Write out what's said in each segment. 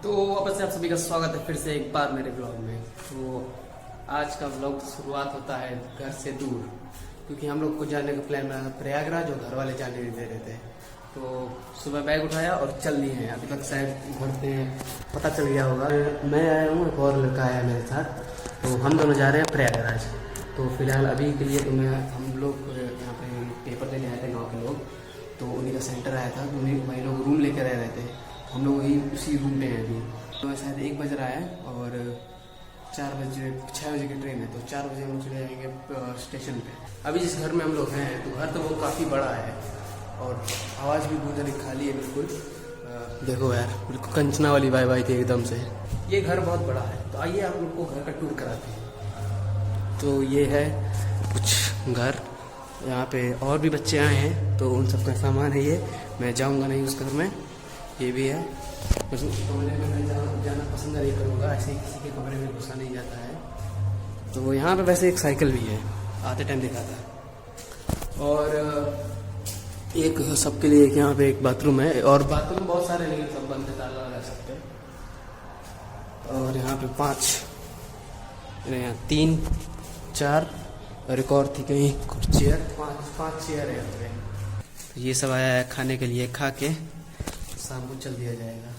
तो वापस से आप सभी का स्वागत है फिर से एक बार मेरे ब्लॉग में। तो आज का ब्लॉग शुरुआत होता है घर से दूर, क्योंकि हम लोग को जाने का प्लान बना था प्रयागराज और घर वाले जाने नहीं दे रहे थे। तो सुबह बैग उठाया और चल दिए हैं। अभी तक शायद घूमते हैं, पता चल गया होगा। मैं आया हूँ, एक और लड़का आया मेरे साथ, तो हम दोनों जा रहे हैं प्रयागराज। तो फिलहाल अभी के लिए तो हम लोग यहाँ पे पेपर देने आए थे गाँव के लोग, तो उन्हीं का सेंटर आया था, तो वही लोग रूम लेकर रह रहे थे। हम लोग वही उसी रूम पे हैं अभी। तो शायद 1 बज रहा है और 6 बजे की ट्रेन है, तो 4 बजे हम लोग चले जाएंगे स्टेशन पे। अभी जिस घर में हम लोग हैं, तो घर तो वो काफ़ी बड़ा है और आवाज़ भी बहुत ज़्यादा खाली है बिल्कुल। देखो यार, बिल्कुल कंचना वाली वाई वाई थी एकदम से। ये घर बहुत बड़ा है, तो आइए आप लोग को घर का टूर कराते हैं। तो ये है कुछ घर, यहाँ पे और भी बच्चे आए हैं, तो उन सबका सामान है ये। मैं जाऊँगा नहीं उस घर में, ये भी है। कमरे में मैं जाना पसंद नहीं करूँगा, ऐसे ही किसी के कमरे में घुसा नहीं जाता है। तो यहाँ पे वैसे एक साइकिल भी है, आते टाइम देखा था। और एक सबके लिए एक यहाँ पे एक बाथरूम है, और बाथरूम बहुत सारे लेकिन सब बंद है, ताला लगा सकते हैं। और यहाँ पे 5 यहाँ 3 4 और एक और थी कहीं कुछ चेयर, 5 चेयर है यहाँ पे। तो ये सब आया है खाने के लिए, खा के शाम को चल दिया जाएगा।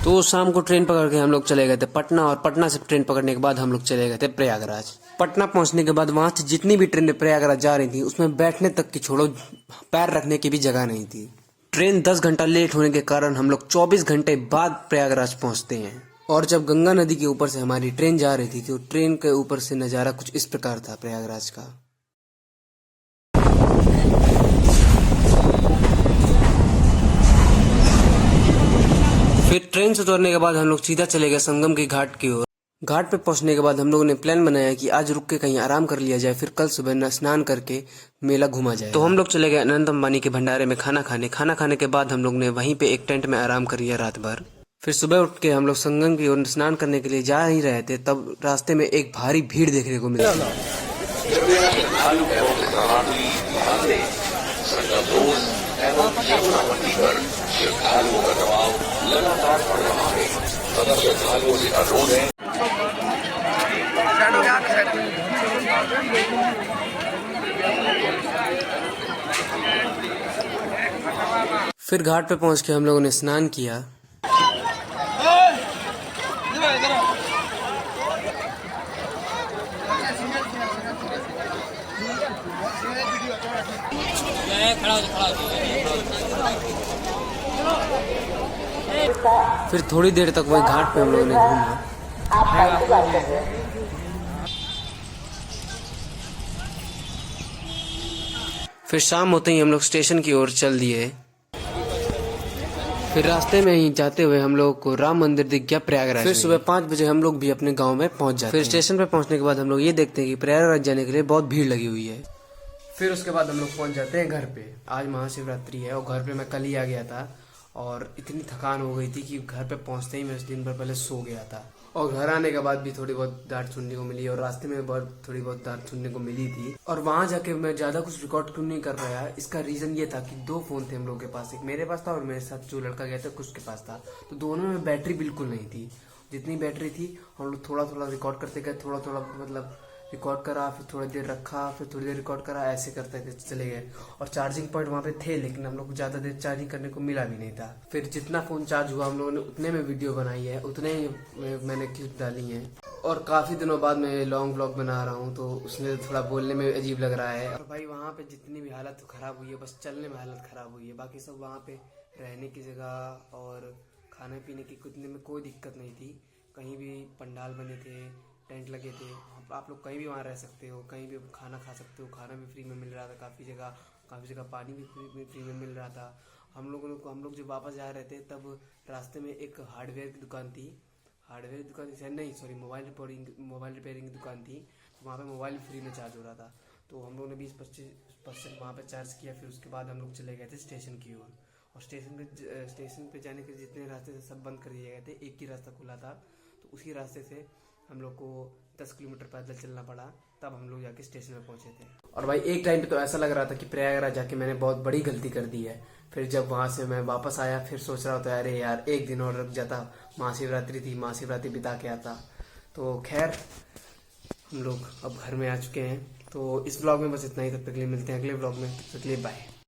तो शाम को ट्रेन पकड़ के हम लोग चले गए थे पटना, और पटना से ट्रेन पकड़ने के बाद हम लोग चले गए थे प्रयागराज। पटना पहुंचने के बाद वहां से जितनी भी ट्रेनें प्रयागराज जा रही थी, उसमें बैठने तक की छोड़ो, पैर रखने की भी जगह नहीं थी। ट्रेन 10 घंटा लेट होने के कारण हम लोग 24 घंटे बाद प्रयागराज पहुंचते हैं। और जब गंगा नदी के ऊपर से हमारी ट्रेन जा रही थी, तो ट्रेन के ऊपर से नज़ारा कुछ इस प्रकार था प्रयागराज का। फिर ट्रेन से उतरने के बाद हम लोग सीधा चले गए संगम के घाट की ओर। घाट पे पहुंचने के बाद हम लोगों ने प्लान बनाया कि आज रुक के कहीं आराम कर लिया जाए, फिर कल सुबह स्नान करके मेला घूमा जाए। तो हम लोग चले गए अनंत अंबानी के भंडारे में खाना खाने के बाद हम लोग ने वहीं पे एक टेंट में आराम कर लिया रात भर। फिर सुबह उठ के हम लोग संगम की ओर स्नान करने के लिए जा ही रहे थे, तब रास्ते में एक भारी भीड़ देखने को मिला। लगातार बढ़ रहा है। अगर श्रद्धालुओं से अनुरोध है। फिर घाट पे पहुंच के हम लोगों ने स्नान किया। फिर थोड़ी देर तक वही घाट पे हम लोगों ने घूमा। फिर शाम होते ही हम लोग स्टेशन की ओर चल दिए। फिर रास्ते में ही जाते हुए हम लोग को राम मंदिर दिख गया प्रयागराज। फिर सुबह 5 बजे हम लोग भी अपने गांव में पहुंच जाते हैं। फिर स्टेशन पे पहुंचने के बाद हम लोग ये देखते हैं कि प्रयागराज जाने के लिए बहुत भीड़ लगी हुई है। फिर उसके बाद हम लोग पहुंच जाते हैं घर पे। आज महाशिवरात्रि है और घर पे मैं कल ही आ गया था, और इतनी थकान हो गई थी कि घर पे पहुंचते ही मैं दिन भर पहले सो गया था। और घर आने के बाद भी थोड़ी बहुत डांट सुनने को मिली, और रास्ते में थोड़ी बहुत डांट सुनने को मिली थी। और वहां जाके मैं ज्यादा कुछ रिकॉर्ड क्यों नहीं कर पाया, इसका रीजन ये था कि 2 फोन थे हम लोग के पास। एक मेरे पास था और मेरे साथ जो लड़का गया था उसके पास था। तो दोनों में बैटरी बिल्कुल नहीं थी। जितनी बैटरी थी हम लोग थोड़ा थोड़ा रिकॉर्ड करते गए, थोड़ा थोड़ा मतलब रिकॉर्ड करा, फिर थोड़ी देर रखा, फिर थोड़ी देर रिकॉर्ड करा, ऐसे करते चले गए। और चार्जिंग पॉइंट वहाँ पे थे, लेकिन हम लोग को ज़्यादा देर चार्जिंग करने को मिला भी नहीं था। फिर जितना फ़ोन चार्ज हुआ हम लोगों ने उतने में वीडियो बनाई है, उतने ही मैंने क्लिप डाली है। और काफ़ी दिनों बाद मैं लॉन्ग व्लॉग बना रहा हूँ, तो उसमें थोड़ा बोलने में अजीब लग रहा है। और भाई वहाँ पे जितनी भी हालत ख़राब हुई है, बस चलने में हालत ख़राब हुई है, बाकी सब वहाँ पे रहने की जगह और खाने पीने की कुतने में कोई दिक्कत नहीं थी। कहीं भी पंडाल बने थे, टेंट लगे थे, आप लोग कहीं भी वहाँ रह सकते हो, कहीं भी खाना खा सकते हो। खाना भी फ्री में मिल रहा था काफ़ी जगह पानी भी फ्री में मिल रहा था। हम लोग जब वापस जा रहे थे, तब रास्ते में एक हार्डवेयर की दुकान थी। मोबाइल रिपेयरिंग की दुकान थी। तो वहाँ पे मोबाइल फ्री में चार्ज हो रहा था, तो हम लोगों ने 20-25% वहाँ पे चार्ज किया। फिर उसके बाद हम लोग चले गए थे स्टेशन की ओर। और स्टेशन पे जाने के जितने रास्ते थे सब बंद कर दिए गए थे, एक ही रास्ता खुला था। तो उसी रास्ते से हम लोग को 10 किलोमीटर पैदल चलना पड़ा। तब हम लोग जाके स्टेशन में पहुंचे थे। और भाई एक टाइम पे तो ऐसा लग रहा था कि प्रयागराज जाके मैंने बहुत बड़ी गलती कर दी है। फिर जब वहां से मैं वापस आया फिर सोच रहा था अरे यार एक दिन और रुक जाता, महाशिवरात्रि थी, महाशिवरात्रि बिता के आता। तो खैर हम लोग अब घर में आ चुके हैं। तो इस ब्लॉग में बस इतना ही, तब तक के लिए मिलते हैं अगले ब्लॉग में, तब तक के लिए बाय।